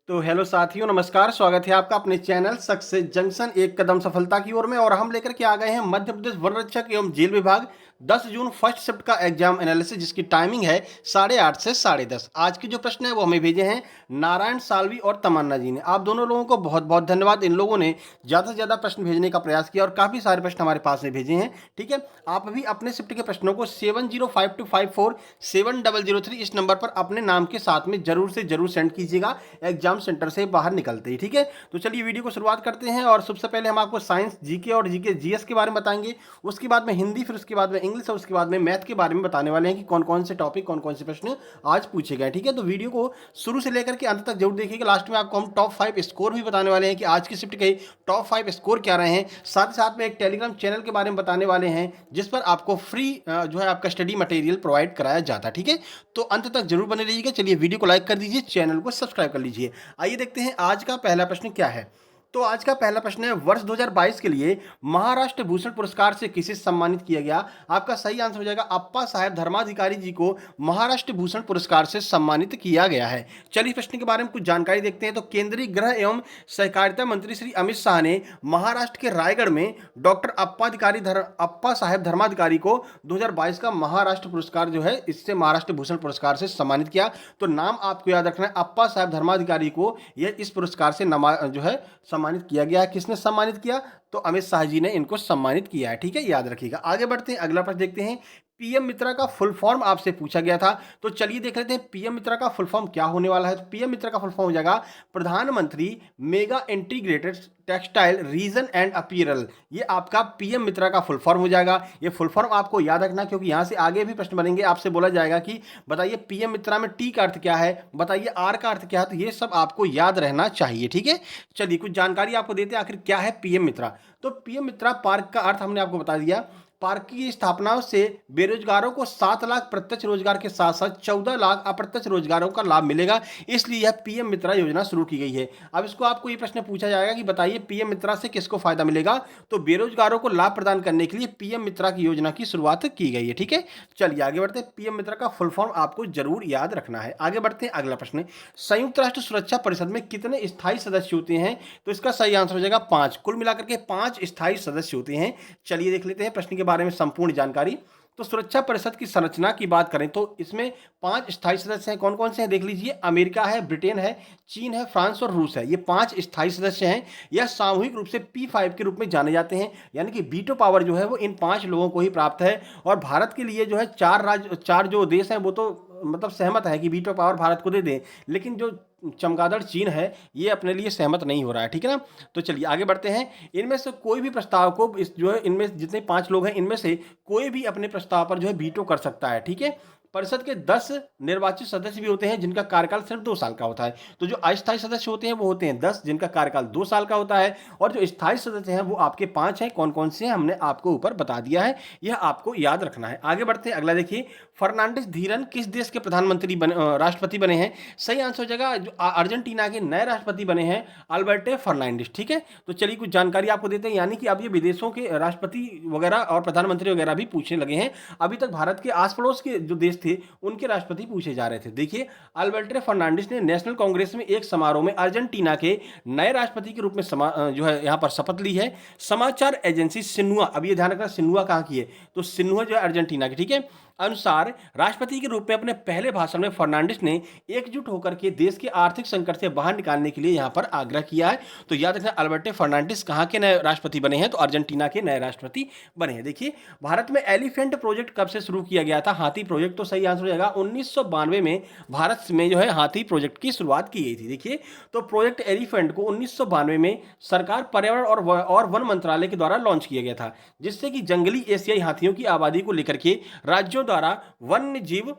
तो हेलो साथियों, नमस्कार। स्वागत है आपका अपने चैनल सक्सेस जंक्शन एक कदम सफलता की ओर में। और हम लेकर के आ गए हैं मध्य प्रदेश वन रक्षक एवं जेल विभाग 10 जून फर्स्ट शिफ्ट का एग्जाम एनालिसिस, जिसकी टाइमिंग है 8:30 से 10:30। आज की जो प्रश्न है वो हमें भेजे हैं नारायण सालवी और तमन्ना जी ने। आप दोनों लोगों को बहुत बहुत धन्यवाद। इन लोगों ने ज़्यादा से ज़्यादा प्रश्न भेजने का प्रयास किया और काफ़ी सारे प्रश्न हमारे पास में भेजे हैं। ठीक है, आप भी अपने शिफ्ट के प्रश्नों को 7052547003 इस नंबर पर अपने नाम के साथ में जरूर से जरूर सेंड कीजिएगा एग्जाम सेंटर से बाहर निकलते ही। ठीक है, तो चलिए वीडियो को शुरुआत करते हैं। और सबसे पहले हम आपको साइंस, जीके और जीके जीएस के बारे में बताएंगे। उसके बाद में हिंदी, फिर उसके बाद में इंग्लिश और उसके बाद में मैथ के बारे में बताने वाले हैं कि कौन कौन से टॉपिक, कौन कौन से प्रश्न आज पूछे गए। ठीक है, तो वीडियो को शुरू से लेकर के अंत तक जरूर देखिएगा। लास्ट में आपको हम टॉप 5 स्कोर भी बताने वाले हैं कि आज की शिफ्ट के टॉप 5 स्कोर क्या रहे हैं। साथ ही साथ में एक टेलीग्राम चैनल के बारे में बताने वाले हैं जिस पर आपको फ्री जो है आपका स्टडी मटेरियल प्रोवाइड कराया जाता है। ठीक है, तो अंत तक जरूर बने रहिएगा। चलिए वीडियो को लाइक कर दीजिए, चैनल को सब्सक्राइब कर लीजिए। आइए देखते हैं आज का पहला प्रश्न क्या है। तो आज का पहला प्रश्न है, वर्ष 2022 के लिए महाराष्ट्र भूषण पुरस्कार से किसे सम्मानित किया गया। आपका सही आंसर हो जाएगा अप्पा साहेब धर्माधिकारी जी को महाराष्ट्र भूषण पुरस्कार से सम्मानित किया गया है। चलिए प्रश्न के बारे में कुछ जानकारी देखते हैं। तो केंद्रीय गृह एवं सहकारिता मंत्री श्री अमित शाह ने महाराष्ट्र के रायगढ़ में डॉक्टर अप्पा साहेब धर्माधिकारी को 2022 का महाराष्ट्र पुरस्कार जो है इससे महाराष्ट्र भूषण पुरस्कार से सम्मानित किया। तो नाम आपको याद रखना है, अप्पा साहेब धर्माधिकारी को यह इस पुरस्कार से जो है सम्मानित किया गया है। किसने सम्मानित किया? तो अमित शाह जी ने इनको सम्मानित किया है। ठीक है, याद रखिएगा। आगे बढ़ते हैं, अगला प्रश्न देखते हैं। पीएम मित्रा का फुल फॉर्म आपसे पूछा गया था, तो चलिए देख लेते हैं पीएम मित्रा का फुल फॉर्म क्या होने वाला है। तो पीएम मित्रा का फुल फॉर्म हो जाएगा प्रधानमंत्री mega integrated textile region and apparel. ये आपका पीएम मित्रा का फुल फॉर्म हो जाएगा। ये फुल फॉर्म आपको याद रखना, क्योंकि यहां से आगे भी प्रश्न बनेंगे। आपसे बोला जाएगा कि बताइए पीएम मित्रा में टी का अर्थ क्या है, बताइए आर का अर्थ क्या है। तो ये सब आपको याद रहना चाहिए। ठीक है, चलिए कुछ जानकारी आपको देते हैं आखिर क्या है पीएम मित्रा। तो पीएम मित्रा पार्क का अर्थ हमने आपको बता दिया। पार्क की स्थापना से बेरोजगारों को 7 लाख प्रत्यक्ष रोजगार के साथ साथ 14 लाख अप्रत्यक्ष रोजगारों का लाभ मिलेगा, इसलिए यह पीएम मित्रा योजना शुरू की गई है। अब इसको आपको ये प्रश्न पूछा जाएगा कि बताइए पीएम मित्रा से किसको फायदा मिलेगा। तो बेरोजगारों को लाभ प्रदान करने के लिए पीएम मित्रा की योजना की शुरुआत की गई है। ठीक है, चलिए आगे बढ़ते हैं। पीएम मित्रा का फुल फॉर्म आपको जरूर याद रखना है। आगे बढ़ते हैं, अगला प्रश्न। संयुक्त राष्ट्र सुरक्षा परिषद में कितने स्थायी सदस्य होते हैं। तो इसका सही आंसर हो जाएगा 5। कुल मिलाकर के 5 स्थायी सदस्य होते हैं। चलिए देख लेते हैं प्रश्न के बारे में संपूर्ण जानकारी। तो सुरक्षा परिषद की संरचना की बात करें तो इसमें 5 स्थायी सदस्य हैं। कौन कौन से हैं देख लीजिए। अमेरिका है, ब्रिटेन है, चीन है, फ्रांस और रूस है। ये 5 स्थायी सदस्य हैं। यह सामूहिक रूप से P5 के रूप में जाने जाते हैं, यानी कि वीटो पावर जो है वो इन 5 लोगों को ही प्राप्त है। और भारत के लिए जो है 4 जो देश हैं वो तो मतलब सहमत है कि वीटो पावर भारत को दे दें, लेकिन जो चमगादड़ चीन है ये अपने लिए सहमत नहीं हो रहा है। ठीक है ना, तो चलिए आगे बढ़ते हैं। इनमें से कोई भी प्रस्ताव को इस जो है इनमें जितने 5 लोग हैं इनमें से कोई भी अपने प्रस्ताव पर जो है वीटो कर सकता है। ठीक है, परिषद के 10 निर्वाचित सदस्य भी होते हैं जिनका कार्यकाल सिर्फ 2 साल का होता है। तो जो अस्थायी सदस्य होते हैं वो होते हैं 10 जिनका कार्यकाल 2 साल का होता है। और जो स्थायी सदस्य हैं वो आपके 5 हैं। कौन कौन से हैं हमने आपको ऊपर बता दिया है, यह आपको याद रखना है। आगे बढ़ते हैं, अगला देखिए। फर्नांडिस धीरन किस देश के प्रधानमंत्री राष्ट्रपति बने हैं। सही आंसर हो जाएगा जो अर्जेंटीना के नए राष्ट्रपति बने हैं अल्बर्टो फर्नांडिस। ठीक है, तो चलिए कुछ जानकारी आपको देते हैं, यानी कि अब ये विदेशों के राष्ट्रपति वगैरह और प्रधानमंत्री वगैरह भी पूछने लगे हैं। अभी तक भारत के आस पड़ोस के जो देश थे उनके राष्ट्रपति पूछे जा रहे थे। देखिए, अल्बर्टो फर्नांडिस ने नेशनल कांग्रेस में एक समारोह में अर्जेंटीना के नए राष्ट्रपति के रूप में जो है यहाँ पर शपथ ली है। समाचार एजेंसी सिन्हुआ, अब ये ध्यान रखना सिन्हुआ कहाँ की है, तो सिन्हुआ जो है अर्जेंटीना की, ठीक है, अनुसार राष्ट्रपति के रूप में अपने पहले भाषण में फर्नांडिस ने एकजुट होकर के देश के आर्थिक संकट से बाहर निकालने के लिए यहां पर आग्रह किया है। तो याद रखना अल्बर्टो फर्नांडिस कहां के नए राष्ट्रपति बने हैं, तो अर्जेंटीना के नए राष्ट्रपति बने हैं। देखिए, भारत में एलिफेंट प्रोजेक्ट कब से शुरू किया गया था, हाथी प्रोजेक्ट। तो सही आंसर हो जाएगा 1992 में भारत में जो है हाथी प्रोजेक्ट की शुरुआत की गई थी। देखिए, तो प्रोजेक्ट एलिफेंट को 1992 में सरकार, पर्यावरण और वन मंत्रालय के द्वारा लॉन्च किया गया था, जिससे कि जंगली एशियाई हाथियों की आबादी को लेकर के राज्यों द्वारा वन्य जीव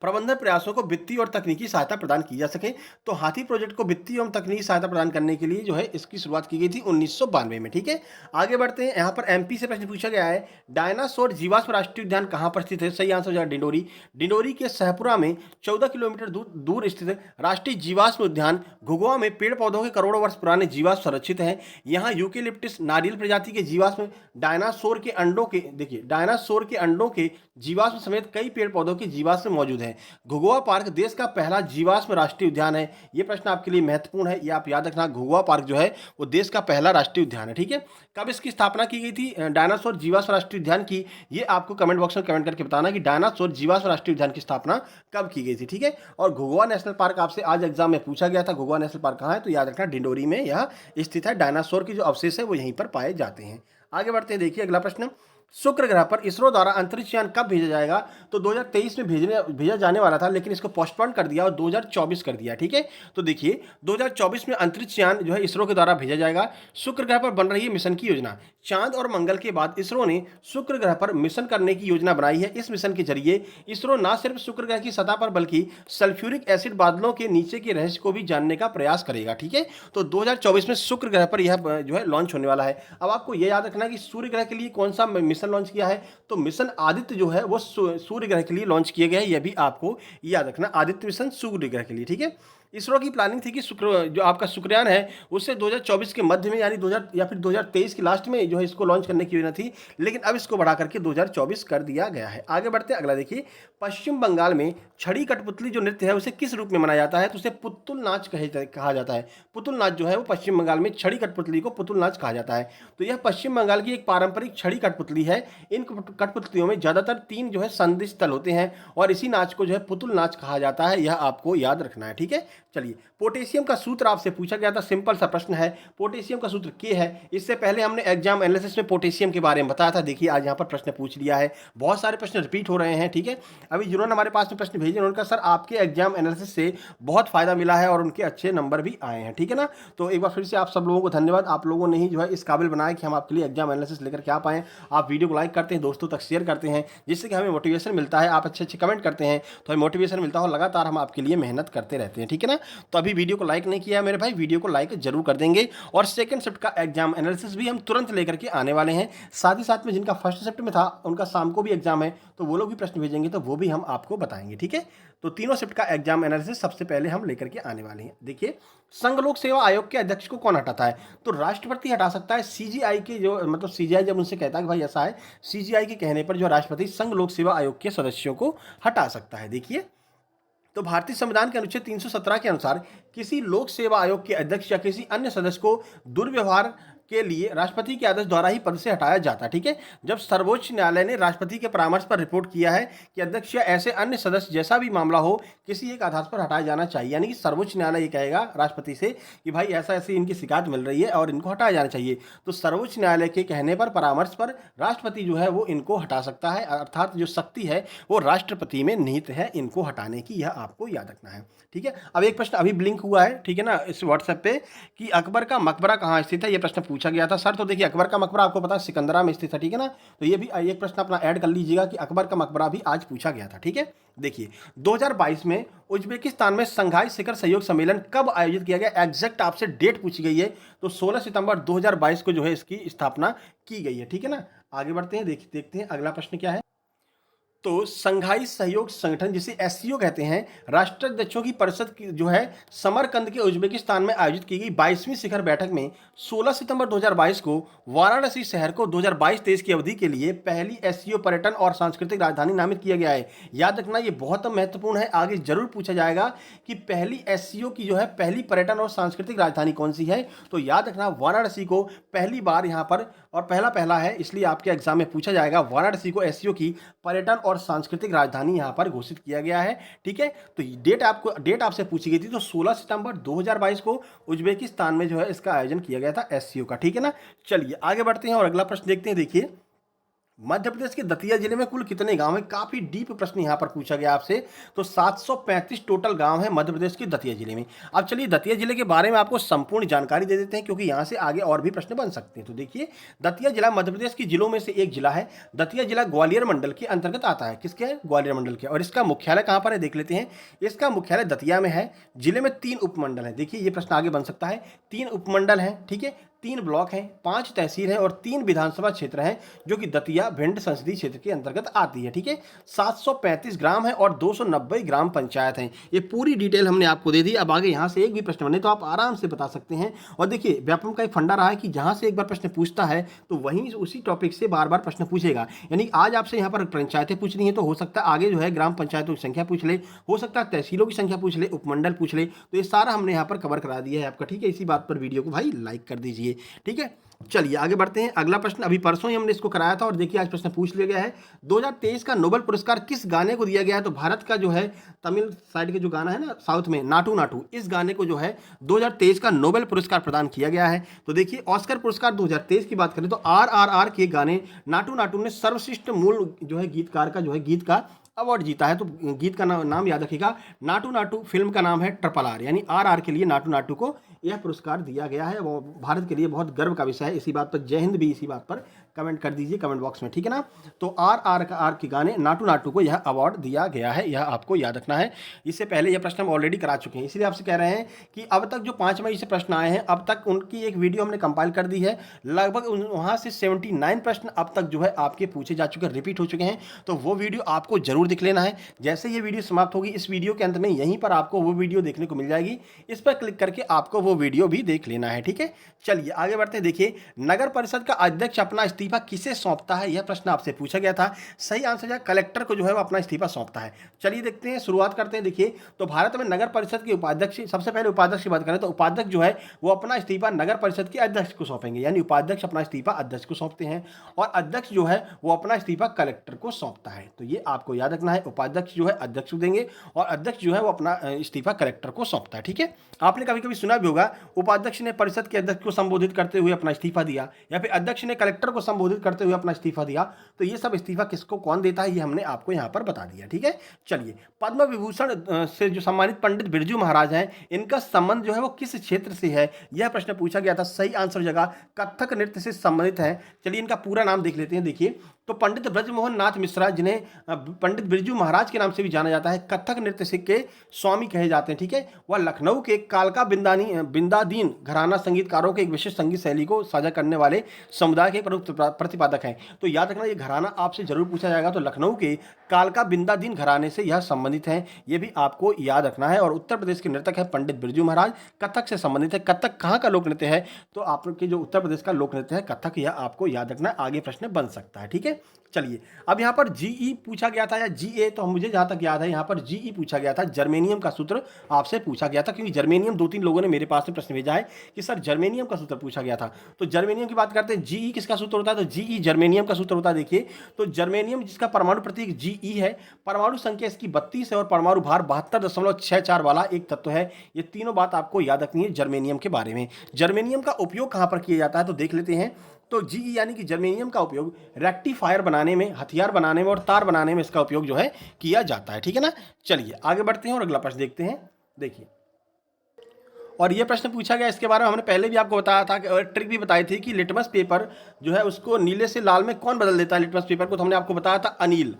प्रबंधन प्रयासों को वित्तीय और तकनीकी सहायता प्रदान की जा सके। तो हाथी प्रोजेक्ट को वित्तीय एवं तकनीकी सहायता प्रदान करने के लिए जो है इसकी शुरुआत की गई थी 1992 में। ठीक है, आगे बढ़ते हैं। यहाँ पर एमपी से प्रश्न पूछा गया है, डायनासोर जीवाश्म राष्ट्रीय उद्यान कहाँ पर स्थित है। सही आंसर हो जाएगा डिंडोरी। डिंडोरी के सहपुरा में 14 किलोमीटर दूर स्थित राष्ट्रीय जीवाश्म उद्यान घुघुआ में पेड़ पौधों के करोड़ों वर्ष पुराने जीवाश्म संरक्षित हैं। यहाँ यूकेलिप्टिस नारियल प्रजाति के जीवाश्म, डायनासोर के अंडों के, देखिए डायनासोर के अंडों के जीवाश्म समेत कई पेड़ पौधों के जीवाश्म मौजूद हैं। है। घुघुआ पार्क देश का पहला जीवाश्म राष्ट्रीय उद्यान है। ये प्रश्न आपके लिए महत्वपूर्ण है, ये आप याद रखना। घुघुआ पार्क जो है वो देश का पहला राष्ट्रीय उद्यान है, ठीक है। कब इसकी स्थापना की गई थी डायनासोर जीवाश्म राष्ट्रीय उद्यान की? ये आपको कमेंट बॉक्स में कमेंट करके बताना कि डायनासोर जीवाश्म राष्ट्रीय उद्यान की स्थापना कब की गई थी, ठीक है। और घुघुआ नेशनल पार्क आपसे आज एग्जाम में पूछा गया था, घुघुआ नेशनल पार्क कहाँ है? तो याद रखना डिंडोरी में यह स्थित है। डायनासोर के जो अवशेष है वो यहीं पर पाए जाते हैं। आगे बढ़ते हैं, देखिए अगला प्रश्न। शुक्र ग्रह पर इसरो द्वारा अंतरिक्ष यान कब भेजा जाएगा? तो 2023 में भेजा जाने वाला था, लेकिन इसको पोस्टपोन कर दिया और 2024 कर दिया, ठीक है। तो देखिए 2024 में अंतरिक्ष यान जो है इसरो के द्वारा भेजा जाएगा। शुक्र ग्रह पर बन रही है मिशन की योजना। चांद और मंगल के बाद इसरो ने शुक्र ग्रह पर मिशन करने की योजना बनाई है। इस मिशन के जरिए इसरो न सिर्फ शुक्र ग्रह की सतह पर बल्कि सल्फ्यूरिक एसिड बादलों के नीचे के रहस्य को भी जानने का प्रयास करेगा, ठीक है। तो 2024 में शुक्र ग्रह पर यह जो है लॉन्च होने वाला है। अब आपको यह याद रखना है कि सूर्य ग्रह के लिए कौन सा मिशन लॉन्च किया है? तो मिशन आदित्य जो है वो सूर्य ग्रह के लिए लॉन्च किया गया है। यह भी आपको याद रखना, आदित्य मिशन सूर्य ग्रह के लिए, ठीक है। इसरो की प्लानिंग थी कि शुक्र जो आपका शुक्रयान है उससे 2024 के मध्य में यानी 2000 या फिर 2023 की लास्ट में जो है इसको लॉन्च करने की योजना थी, लेकिन अब इसको बढ़ा करके 2024 कर दिया गया है। आगे बढ़ते हैं, अगला देखिए। पश्चिम बंगाल में छड़ी कठपुतली जो नृत्य है उसे किस रूप में मनाया जाता है? तो उसे पुतुल नाच कहा जाता है। पुतुल नाच जो है वो पश्चिम बंगाल में छड़ी कठपुतली को पुतुल नाच कहा जाता है। तो यह पश्चिम बंगाल की एक पारंपरिक छड़ी कठपुतली है। इन कठपुतलियों में ज्यादातर 3 जो है संधि स्थल होते हैं और इसी नाच को जो है पुतुल नाच कहा जाता है। यह आपको याद रखना है, ठीक है। चलिए, पोटेशियम का सूत्र आपसे पूछा गया था, सिंपल सा प्रश्न है। पोटेशियम का सूत्र के है। इससे पहले हमने एग्जाम एनालिसिस में पोटेशियम के बारे में बताया था। देखिए आज यहाँ पर प्रश्न पूछ लिया है, बहुत सारे प्रश्न रिपीट हो रहे हैं, ठीक है। अभी जिन्होंने हमारे पास में प्रश्न भेजे उन्होंने कहा सर आपके एग्जाम एनालिसिस से बहुत फायदा मिला है और उनके अच्छे नंबर भी आए हैं, ठीक है ना। तो एक बार फिर से आप सब लोगों को धन्यवाद। आप लोगों ने ही जो है इस काबिल बनाया कि हम आपके लिए एग्जाम एनालिसिस लेकर के आ पाएँ। आप वीडियो को लाइक करते हैं, दोस्तों तक शेयर करते हैं, जिससे कि हमें मोटिवेशन मिलता है। आप अच्छे अच्छे कमेंट करते हैं तो हमें मोटिवेशन मिलता है और लगातार हम आपके लिए मेहनत करते रहते हैं, ठीक है ना। तो अभी वीडियो को लाइक नहीं किया है मेरे भाई, वीडियो को लाइक जरूर कर देंगे। और सेकंड शिफ्ट का एग्जाम एनालिसिस भी हम तुरंत लेकर के आने वाले हैं। साथ ही साथ में जिनका फर्स्ट शिफ्ट में था उनका शाम को भी एग्जाम है, तो वो लोग भी प्रश्न भेजेंगे तो वो भी हम आपको बताएंगे, ठीक है। तो तीनों शिफ्ट का एग्जाम एनालिसिस सबसे पहले हम लेकर के आने वाले हैं। देखिए, संघ लोक सेवा आयोग के अध्यक्ष को कौन हटाता है? तो राष्ट्रपति हटा सकता है। सीजीआई के जो मतलब सीजीआई जब उनसे कहता है कि भाई ऐसा है, सीजीआई के कहने पर जो राष्ट्रपति संघ लोक सेवा आयोग के सदस्यों को हटा सकता है। देखिए, तो भारतीय संविधान के अनुच्छेद 317 के अनुसार किसी लोक सेवा आयोग के अध्यक्ष या किसी अन्य सदस्य को दुर्व्यवहार के लिए राष्ट्रपति के आदेश द्वारा ही पद से हटाया जाता है, ठीक है। जब सर्वोच्च न्यायालय ने राष्ट्रपति के परामर्श पर रिपोर्ट किया है कि अध्यक्ष या ऐसे अन्य सदस्य जैसा भी मामला हो किसी एक आधार पर हटाया जाना चाहिए, यानी कि सर्वोच्च न्यायालय ये कहेगा राष्ट्रपति से कि भाई ऐसा ऐसी इनकी शिकायत मिल रही है और इनको हटाया जाना चाहिए, तो सर्वोच्च न्यायालय के कहने पर परामर्श पर राष्ट्रपति जो है वो इनको हटा सकता है। अर्थात जो शक्ति है वो राष्ट्रपति में निहित है इनको हटाने की, यह आपको याद रखना है, ठीक है। अब एक प्रश्न अभी ब्लिंक हुआ है, ठीक है ना, इस व्हाट्सएप पे कि अकबर का मकबरा कहाँ स्थित है, यह प्रश्न पूछा गया था सर। तो देखिए अकबर का मकबरा आपको पता है सिकंदरा में स्थित है, ठीक है ना। तो ये भी एक प्रश्न अपना ऐड कर लीजिएगा कि अकबर का मकबरा भी आज पूछा गया था, ठीक है। देखिए 2022 में उज्बेकिस्तान में संघाई शिखर सहयोग सम्मेलन कब आयोजित किया गया? एग्जैक्ट आपसे डेट पूछी गई है, तो 16 सितंबर 2022 को जो है इसकी स्थापना की गई है, ठीक है ना। आगे बढ़ते हैं, देखते हैं अगला प्रश्न क्या है। तो संघाई सहयोग संगठन जिसे एससीओ कहते हैं, राष्ट्राध्यक्षों की परिषद की जो है समरकंद के उज्बेकिस्तान में आयोजित की गई 22वीं शिखर बैठक में 16 सितंबर 2022 को वाराणसी शहर को 2022-23 की अवधि के लिए पहली एससीओ पर्यटन और सांस्कृतिक राजधानी नामित किया गया है। याद रखना ये बहुत महत्वपूर्ण है, आगे जरूर पूछा जाएगा कि पहली एससीओ की जो है पहली पर्यटन और सांस्कृतिक राजधानी कौन सी है। तो याद रखना वाराणसी को पहली बार यहाँ पर, और पहला है इसलिए आपके एग्जाम में पूछा जाएगा, वाराणसी को एससीओ की पर्यटन और सांस्कृतिक राजधानी यहां पर घोषित किया गया है, ठीक है। तो डेट आपसे पूछी गई थी, तो 16 सितंबर 2022 को उज्बेकिस्तान में जो है इसका आयोजन किया गया था एससीओ का, ठीक है ना। चलिए आगे बढ़ते हैं और अगला प्रश्न देखते हैं। देखिए मध्य प्रदेश के दतिया जिले में कुल कितने गांव हैं? काफी डीप प्रश्न यहां पर पूछा गया आपसे। तो 735 टोटल गांव हैं मध्य प्रदेश के दतिया जिले में। अब चलिए दतिया जिले के बारे में आपको संपूर्ण जानकारी दे देते हैं, क्योंकि यहां से आगे और भी प्रश्न बन सकते हैं। तो देखिए दतिया जिला मध्य प्रदेश के जिलों में से एक जिला है। दतिया जिला ग्वालियर मंडल के अंतर्गत आता है। किसके? ग्वालियर मंडल के। और इसका मुख्यालय कहां पर है देख लेते हैं। इसका मुख्यालय दतिया में है। जिले में 3 उपमंडल है। देखिए ये प्रश्न आगे बन सकता है, 3 उपमंडल है, ठीक है। 3 ब्लॉक हैं, 5 तहसील हैं और 3 विधानसभा क्षेत्र हैं, जो कि दतिया भिंड संसदीय क्षेत्र के अंतर्गत आती है। ठीक है, 735 ग्राम है और 290 ग्राम पंचायत हैं। ये पूरी डिटेल हमने आपको दे दी। अब आगे यहाँ से एक भी प्रश्न बने तो आप आराम से बता सकते हैं। और देखिए, व्यापम का एक फंडा रहा है कि जहाँ से एक बार प्रश्न पूछता है तो वहीं उसी टॉपिक से बार बार प्रश्न पूछेगा। यानी आज आपसे यहाँ पर पंचायतें पूछनी है तो हो सकता है आगे जो है ग्राम पंचायतों की संख्या पूछ ले, हो सकता है तहसीलों की संख्या पूछ ले, उपमंडल पूछ ले। तो ये सारा हमने यहाँ पर कवर करा दिया है आपका। ठीक है, इसी बात पर वीडियो को भाई लाइक कर दीजिए। ठीक है, चलिए आगे बढ़ते हैं। अगला प्रश्न अभी परसों ही हमने इसको कराया था और देखिए आज प्रश्न पूछ लिया गया है। 2023 का नोबेल पुरस्कार किस गाने को दिया गया है? तो भारत का जो है तमिल साइड के जो गाना है ना साउथ में, नाटू नाटू, इस गाने को जो है 2023 का नोबेल पुरस्कार प्रदान किया गया है। तो देखिए, ऑस्कर पुरस्कार 2023 की बात करें तो RRR के गाने नाटू नाटू ने सर्वश्रेष्ठ मूल जो है गीतकार का जो है गीत का अवार्ड जीता है। तो गीत का नाम याद रखिएगा, नाटू नाटू। फिल्म का नाम है RRR, यानी RR के लिए नाटू नाटू को यह पुरस्कार दिया गया है। वो भारत के लिए बहुत गर्व का विषय है। इसी बात पर जय हिंद भी इसी बात पर कमेंट कर दीजिए कमेंट बॉक्स में, ठीक है ना। तो RRR के गाने नाटू नाटू को यह अवार्ड दिया गया है, यह आपको याद रखना है। इससे पहले यह प्रश्न हम ऑलरेडी करा चुके हैं, इसलिए आपसे कह रहे हैं कि अब तक जो 5 मई से प्रश्न आए हैं अब तक उनकी एक वीडियो हमने कंपाइल कर दी है। लगभग वहाँ से 79 प्रश्न अब तक जो है आपके पूछे जा चुके हैं, रिपीट हो चुके हैं। तो वो वीडियो आपको जरूर देख लेना है। जैसे ये वीडियो समाप्त होगी, इस वीडियो के अंत में यहीं पर आपको वो वीडियो देखने को मिल जाएगी। इस पर क्लिक करके आपको वो वीडियो भी देख लेना है, ठीक है। चलिए आगे बढ़ते हैं। देखिए, नगर परिषद का अध्यक्ष अपना इस्तीफा किसे सौंपता है? यह प्रश्न आपसे पूछा गया था। सही आंसर है कलेक्टर को जो है वो अपना इस्तीफा सौंपता है। चलिए देखते हैं, शुरुआत करते हैं। देखिए, तो भारत में नगर परिषद के उपाध्यक्ष, सबसे पहले उपाध्यक्ष की बात करें तो उपाध्यक्ष जो है वो अपना इस्तीफा नगर परिषद के अध्यक्ष को सौंपेंगे, यानी उपाध्यक्ष अपना इस्तीफा अध्यक्ष को सौंपते हैं और अध्यक्ष जो है वो अपना इस्तीफा कलेक्टर को सौंपता है। तो ये आपको याद रखना है, उपाध्यक्ष जो है अध्यक्ष को देंगे और अध्यक्ष जो है वो अपना इस्तीफा कलेक्टर को सौंपता है, ठीक है। आपने कभी कभी सुना भी होगा, उपाध्यक्ष ने परिषद के अध्यक्ष को संबोधित करते हुए अपना इस्तीफा दिया, या फिर अध्यक्ष ने कलेक्टर को संबोधित करते हुए अपना इस्तीफा दिया। तो ये सब इस्तीफा किसको कौन देता है ये हमने आपको यहाँ पर बता दिया, ठीक है। चलिए, पद्म विभूषण से जो सम्मानित पंडित बिरजू महाराज हैं, इनका संबंध जो है वो किस क्षेत्र से है? यह प्रश्न पूछा गया था। सही आंसर जगह कथक नृत्य से संबंधित है। चलिए इनका पूरा नाम देख लेते हैं। देखिए, तो पंडित ब्रजमोहन नाथ मिश्रा, जिन्हें पंडित बिरजू महाराज के नाम से भी जाना जाता है, कथक नृत्य के स्वामी कहे जाते हैं, ठीक है। वह लखनऊ के कालका बिंदादीन घराना संगीतकारों के एक विशेष संगीत शैली को साझा करने वाले समुदाय के प्रमुख प्रतिपादक हैं। तो याद रखना, ये घराना आपसे जरूर पूछा जाएगा। तो लखनऊ के कालका बिंदादीन घराने से यह संबंधित है, ये भी आपको याद रखना है। और उत्तर प्रदेश के नर्तक है पंडित बिरजू महाराज, कथक से संबंधित है। कथक कहाँ का लोक नृत्य है? तो आपके जो उत्तर प्रदेश का लोक नृत्य है कथक, यह आपको याद रखना है। आगे प्रश्न बन सकता है, ठीक है। चलिए, अब यहाँ पर जीई पूछा गया था या जीए, तो मुझे जहाँ तक याद है यहाँ पर जीई पूछा गया था। जर्मेनियम का सूत्र आपसे पूछा गया था, क्योंकि जर्मेनियम 2-3 लोगों ने मेरे पास में प्रश्न भेजा है कि सर जर्मेनियम का सूत्र पूछा गया था। तो जर्मेनियम की बात करते हैं, जीई किसका सूत्र होता है? तो जीई जर्मेनियम का सूत्र होता है। देखिए, तो जर्मेनियम जिसका परमाणु प्रतीक जीई है, परमाणु संख्या इसकी 32 है और परमाणु भार 72.64 वाला एक तत्व है। ये तीनों बात आपको याद रखनी है जर्मेनियम के बारे में। जर्मेनियम का उपयोग कहाँ पर किया जाता है? तो देख लेते हैं। तो जीई यानी कि जर्मेनियम का उपयोग रेक्टिफायर बनाने में, हथियार बनाने में और तार बनाने में इसका उपयोग जो है किया जाता है, ठीक है ना। चलिए आगे बढ़ते हैं और अगला प्रश्न देखते हैं। देखिए, और ये प्रश्न पूछा गया, इसके बारे में हमने पहले भी आपको बताया था और ट्रिक भी बताई थी कि लिटमस पेपर जो है उसको नीले से लाल में कौन बदल देता है? लिटमस पेपर को तो हमने आपको बताया था अनिल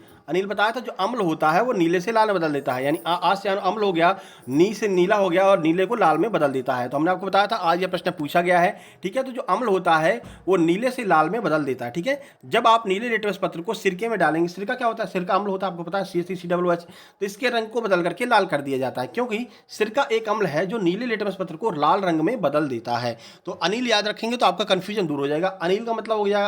बताया था। जो अम्ल होता है वो नीले से लाल में बदल देता है, यानी आ से अम्ल हो गया, नी से नीला हो गया और नीले को लाल में बदल देता है। तो हमने आपको बताया था, आज यह प्रश्न पूछा गया है, ठीक है। तो जो अम्ल होता है वो नीले से लाल में बदल देता है, ठीक है। जब आप नीले लिटमस पत्र को सिरके में डालेंगे, सिरका क्या होता है? सिरका अम्ल होता है, आपको पता है, CaCOOH। तो इसके रंग को बदल करके लाल कर दिया जाता है, क्योंकि सिरका एक अम्ल है जो नीले लिटमस पत्र को लाल रंग में बदल देता है। तो अनिल याद रखेंगे तो आपका कंफ्यूजन दूर हो जाएगा। अनिल का मतलब हो जाएगा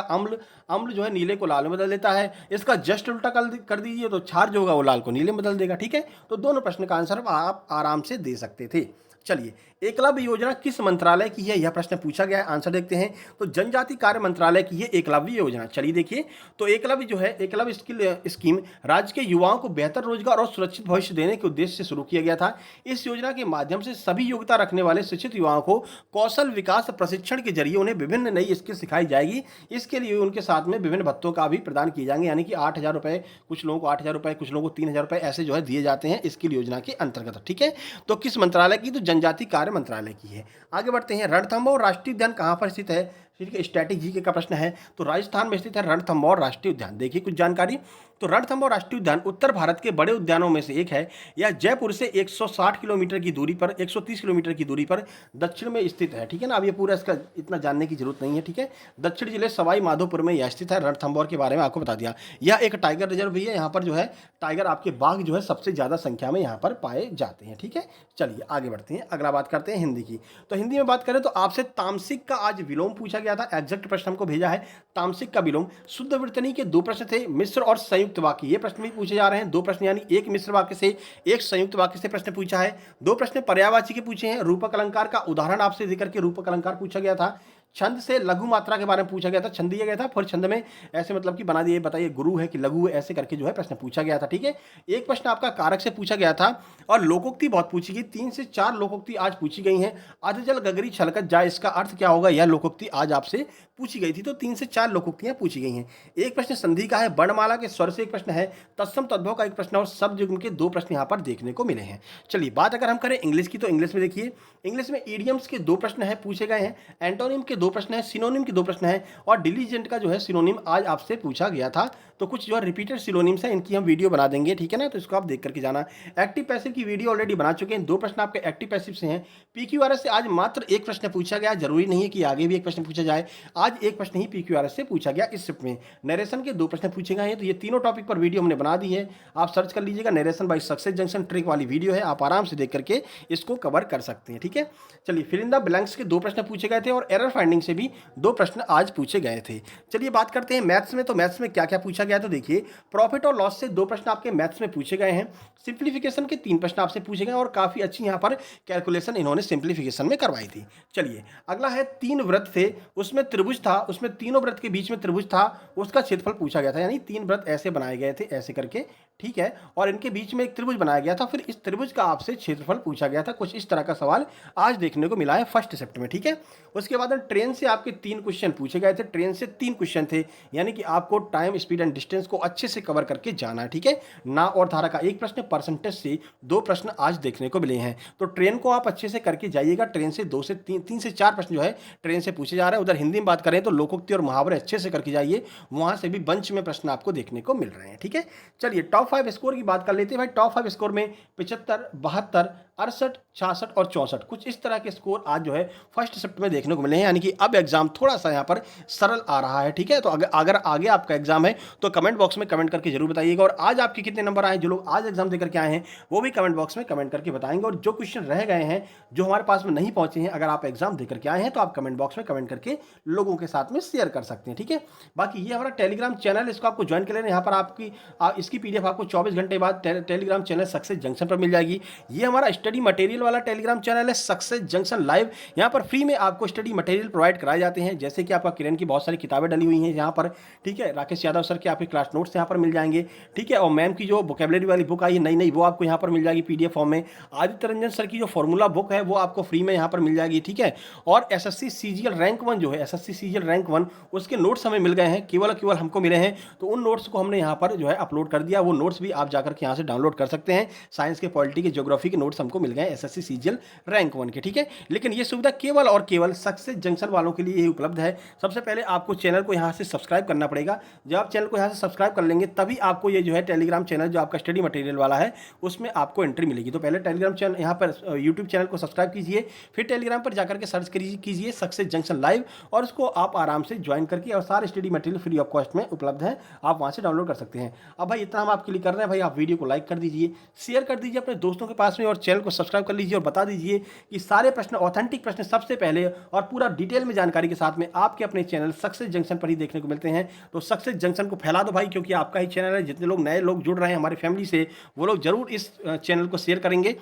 अम्ल जो है नीले को लाल में बदल देता है। इसका जस्ट उल्टा कर दीजिए तो क्षार जो होगा वो लाल को नीले में बदल देगा, ठीक है। तो दोनों प्रश्न का आंसर आप आराम से दे सकते थे। चलिए, एकलव्य योजना किस मंत्रालय की है? यह प्रश्न पूछा गया है, आंसर देखते हैं। तो जनजाति कार्य मंत्रालय की है एकलव्य योजना। चलिए देखिए, तो एकलव्य जो है, एकलव्य स्किल स्कीम राज्य के युवाओं को बेहतर रोजगार और सुरक्षित भविष्य देने के उद्देश्य से शुरू किया गया था। इस योजना के माध्यम से सभी योग्यता रखने वाले शिक्षित युवाओं को कौशल विकास प्रशिक्षण के जरिए उन्हें विभिन्न नई स्किल सिखाई जाएगी। इसके लिए उनके साथ में विभिन्न भत्तों का भी प्रदान किए जाएंगे, यानी कि 8,000 रुपये, कुछ लोगों को 8,000 रुपये, कुछ लोगों को 3,000 रुपये ऐसे जो है दिए जाते हैं स्किल योजना के अंतर्गत, ठीक है। तो किस मंत्रालय की? तो जनजाति कार्य मंत्रालय की है। आगे बढ़ते हैं। रणथंभौर राष्ट्रीय उद्यान कहां पर स्थित है? ठीक है, स्टैटिक जीके का प्रश्न है। तो राजस्थान में स्थित है रणथंभौर राष्ट्रीय उद्यान। देखिए कुछ जानकारी, तो रणथंभौर राष्ट्रीय उद्यान उत्तर भारत के बड़े उद्यानों में से एक है। यह जयपुर से 160 किलोमीटर की दूरी पर 130 किलोमीटर की दूरी पर दक्षिण में स्थित है। ठीक है ना, अब ये पूरा इसका इतना जानने की जरूरत नहीं है। ठीक है, दक्षिण जिले सवाई माधोपुर में यह स्थित है। रणथंभौर के बारे में आपको बता दिया। यह एक टाइगर रिजर्व भी है। यहाँ पर जो है टाइगर आपके बाघ जो है सबसे ज्यादा संख्या में यहाँ पर पाए जाते हैं। ठीक है, चलिए आगे बढ़ते हैं। अगला बात करते हैं हिंदी की। तो हिंदी में बात करें तो आपसे तामसिक का आज विलोम पूछा गया था। एग्जैक्ट प्रश्न हमको भेजा है तामसिक का विलोम। शुद्ध वर्तनी के दो प्रश्न थे, मिश्र और संयुक्त वाक्य, ये प्रश्न भी पूछे जा रहे हैं। दो प्रश्न यानी एक मिश्र वाक्य से एक संयुक्त वाक्य से प्रश्न पूछा है। दो प्रश्न पर्यायवाची के पूछे हैं। रूपक अलंकार का उदाहरण आपसे देकर के रूपक अलंकार पूछा गया था। छंद से लघु मात्रा के बारे में पूछा गया था। छंद दिया गया था, फिर छंद में ऐसे मतलब कि बना दिए, बताइए गुरु है कि लघु है, ऐसे करके जो है प्रश्न पूछा गया था। ठीक है, एक प्रश्न आपका कारक से पूछा गया था और लोकोक्ति बहुत पूछी गई। 3 से 4 लोकोक्ति आज पूछी गई हैं। अधजल गगरी छलकत जाए, इसका अर्थ क्या होगा, यह लोकोक्ति आज आपसे पूछी गई थी। तो 3 से 4 लोकोक्तियां पूछी गई हैं। एक प्रश्न संधि का है, वर्णमाला के स्वर से एक प्रश्न है, तत्सम तद्भव का एक प्रश्न और शब्द युग्म के 2 प्रश्न यहाँ पर देखने को मिले हैं। चलिए बात अगर हम करें इंग्लिश की, तो इंग्लिश में देखिए, इंग्लिश में इडियम्स के 2 प्रश्न है पूछे गए हैं, एंटोनिम के 2 प्रश्न है, सिनोनिम के 2 प्रश्न है और डिलीजेंट का जो है सिनोनिम आज आपसे पूछा गया था। तो कुछ जो है रिपीटेड सिनोनिम्स है, इनकी हम वीडियो बना देंगे। ठीक है ना, तो इसको आप देख करके जाना। एक्टिव पैसिव की वीडियो ऑलरेडी बना चुके हैं। 2 प्रश्न आपके एक्टिव पैसिव से हैं। पीक्यूआरएस से आज मात्र एक प्रश्न पूछा गया, जरूरी नहीं है कि आगे भी एक प्रश्न पूछा जाए। आज एक प्रश्न ही पीक्यूआरएस से पूछा गया इस शिफ्ट में। नरेशन के 2 प्रश्न पूछे गए हैं। तो ये तीनों टॉपिक पर वीडियो हमने बना दी है, आप सर्च कर लीजिएगा। Narration by success junction trick वाली वीडियो है, आप आराम से देख करके इसको कवर कर सकते हैं। ठीक है, चलिए फिल इन द ब्लैंक्स के 2 प्रश्न पूछे गए थे और एरर फाइंडिंग से भी 2 प्रश्न आज पूछे गए थे। चलिए बात करते हैं मैथ्स में। तो मैथ्स में क्या क्या पूछा गया, तो देखिए प्रॉफिट और लॉस से 2 प्रश्न आपके मैथ्स में पूछे गए हैं। सिंप्लीफिकेशन के 3 प्रश्न आपसे पूछे गए और काफी अच्छी यहाँ पर कैलकुलेशन इन्होंने सिंप्लीफिकेशन में करवाई थी। चलिए अगला है 3 वृत्त थे, उसमें त्रिभुज था, उसमें तीनों वृत्त के बीच में त्रिभुज था, उसका क्षेत्रफल पूछा गया था। यानी 3 वृत्त ऐसे बनाए गए थे ऐसे करके, ठीक है, और इनके बीच में एक त्रिभुज बनाया गया था, फिर इस त्रिभुज का आपसे क्षेत्रफल पूछा गया था। कुछ इस तरह का सवाल आज देखने को मिला है फर्स्ट शिफ्ट में। ठीक है, उसके बाद ट्रेन से आपके 3 क्वेश्चन पूछे गए थे। ट्रेन से 3 क्वेश्चन थे, यानी कि आपको टाइम स्पीड एंड डिस्टेंस को अच्छे से कवर करके जाना है। ठीक है, ना और धारा का 1 प्रश्न, परसेंटेज से 2 प्रश्न आज देखने को मिले हैं। तो ट्रेन को आप अच्छे से करके जाइएगा। ट्रेन से 2 से 3 से 4 प्रश्न जो है ट्रेन से पूछे जा रहे हैं। उधर हिंदी में बात करें तो लोकोक्ति और मुहावरे अच्छे से करके जाइए, वहां से भी बंच में प्रश्न आपको देखने को मिल रहे हैं। ठीक है, चलिए टॉप 5 स्कोर की बात कर लेते हैं भाई। टॉप 5 स्कोर में 75, 72, 68, 66 और 64 कुछ इस तरह के स्कोर आज जो है फर्स्ट शिफ्ट में देखने को मिले हैं। यानी कि अब एग्जाम थोड़ा सा यहाँ पर सरल आ रहा है। ठीक है, तो अगर आगे आपका एग्जाम है तो कमेंट बॉक्स में कमेंट करके जरूर बताइएगा। और आज आपके कितने नंबर आए, जो लोग आज एग्जाम देकर के आए हैं वो भी कमेंट बॉक्स में कमेंट करके बताएंगे। और जो क्वेश्चन रह गए हैं जो हमारे पास में नहीं पहुंचे हैं, अगर आप एग्जाम देकर के आए हैं तो आप कमेंट बॉक्स में कमेंट करके लोगों के साथ में शेयर कर सकते हैं। ठीक है, बाकी ये हमारा टेलीग्राम चैनल, इसको आपको ज्वाइन कर लेना। यहाँ पर इसकी पीडीएफ आपको 24 घंटे बाद टेलीग्राम चैनल सक्सेस जंक्शन पर मिल जाएगी। ये हमारा स्टडी मटेरियल वाला टेलीग्राम चैनल है सक्सेस जंक्शन लाइव। यहाँ पर फ्री में आपको स्टडी मटेरियल प्रोवाइड कराए जाते हैं, जैसे कि आपका किरण की बहुत सारी किताबें डली हुई हैं यहाँ पर। ठीक है, राकेश यादव सर के आपके क्लास नोट्स यहाँ पर मिल जाएंगे। ठीक है, और मैम की जो वोकेबलरी वाली बुक आई है नई वो आपको यहाँ पर मिल जाएगी पीडीएफ फॉर्म में। आदित्य रंजन सर की जो फॉर्मूला बुक है वो आपको फ्री में यहाँ पर मिल जाएगी। ठीक है, और एसएससी सीजीएल रैंक 1 जो है, एसएससी सीजीएल रैंक 1 उसके नोट्स हमें मिल गए हैं, केवल हमको मिले हैं। तो उन नोट्स को हमने यहाँ पर जो है अपलोड कर दिया। वो नोट्स भी आप जाकर के यहाँ से डाउनलोड कर सकते हैं। साइंस के, पॉलिटी के, ज्योग्राफी के नोट्स हमको मिल गए एसएससी सीजीएल रैंक 1 के। ठीक है, लेकिन ये सुविधा केवल और केवल सक्सेस जंक्शन वालों के लिए ही उपलब्ध है। सबसे पहले आपको चैनल को यहाँ से सब्सक्राइब करना पड़ेगा। जब आप चैनल को यहाँ से सब्सक्राइब कर लेंगे तभी आपको ये जो है टेलीग्राम चैनल जो आपका स्टडी मटेरियल वाला है उसमें आपको एंट्री मिलेगी। तो पहले टेलीग्राम चैनल यहाँ पर यूट्यूब चैनल को सब्सक्राइब कीजिए, फिर टेलीग्राम पर जाकर के सर्च कीजिए सक्सेस जंक्शन लाइव, और उसको आप आराम से ज्वाइन करके, और सारे study material free of cost में उपलब्ध है, आप वहाँ से डाउनलोड कर सकते हैं। अब भाई इतना हम आपके लिए कर रहे हैं भाई, आप वीडियो को लाइक कर दीजिए, शेयर कर दीजिए अपने दोस्तों के पास में, और चैनल को सब्सक्राइब कर लीजिए और बता दीजिए कि सारे प्रश्न, ऑथेंटिक प्रश्न सबसे पहले और पूरा डिटेल में जानकारी के साथ में आपके अपने चैनल सक्सेस जंक्शन पर ही देखने को मिलते हैं। तो सक्सेस जंक्शन को फैला दो भाई, क्योंकि आपका ही चैनल है। जितने लोग नए लोग जुड़ रहे हैं हमारी फैमिली से, वो लोग जरूर इस चैनल को शेयर करेंगे।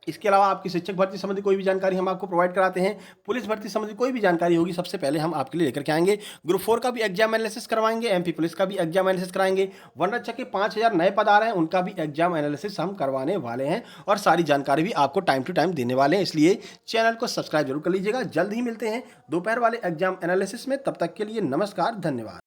इसके अलावा आपकी शिक्षक भर्ती संबंधी कोई भी जानकारी हम आपको प्रोवाइड कराते हैं। पुलिस भर्ती संबंधी कोई भी जानकारी होगी सबसे पहले हम आपके लिए लेकर के आएंगे। ग्रुप 4 का भी एग्जाम एनालिसिस करवाएंगे, एमपी पुलिस का भी एग्जाम एनालिसिस कराएंगे, वन रक्षक के 5000 नए पद आ रहे हैं उनका भी एग्जाम एनालिसिस हम करवाने वाले हैं, और सारी जानकारी भी आपको टाइम टू टाइम देने वाले हैं। इसलिए चैनल को सब्सक्राइब जरूर कर लीजिएगा। जल्द ही मिलते हैं दोपहर वाले एग्जाम एनालिसिस में। तब तक के लिए नमस्कार, धन्यवाद।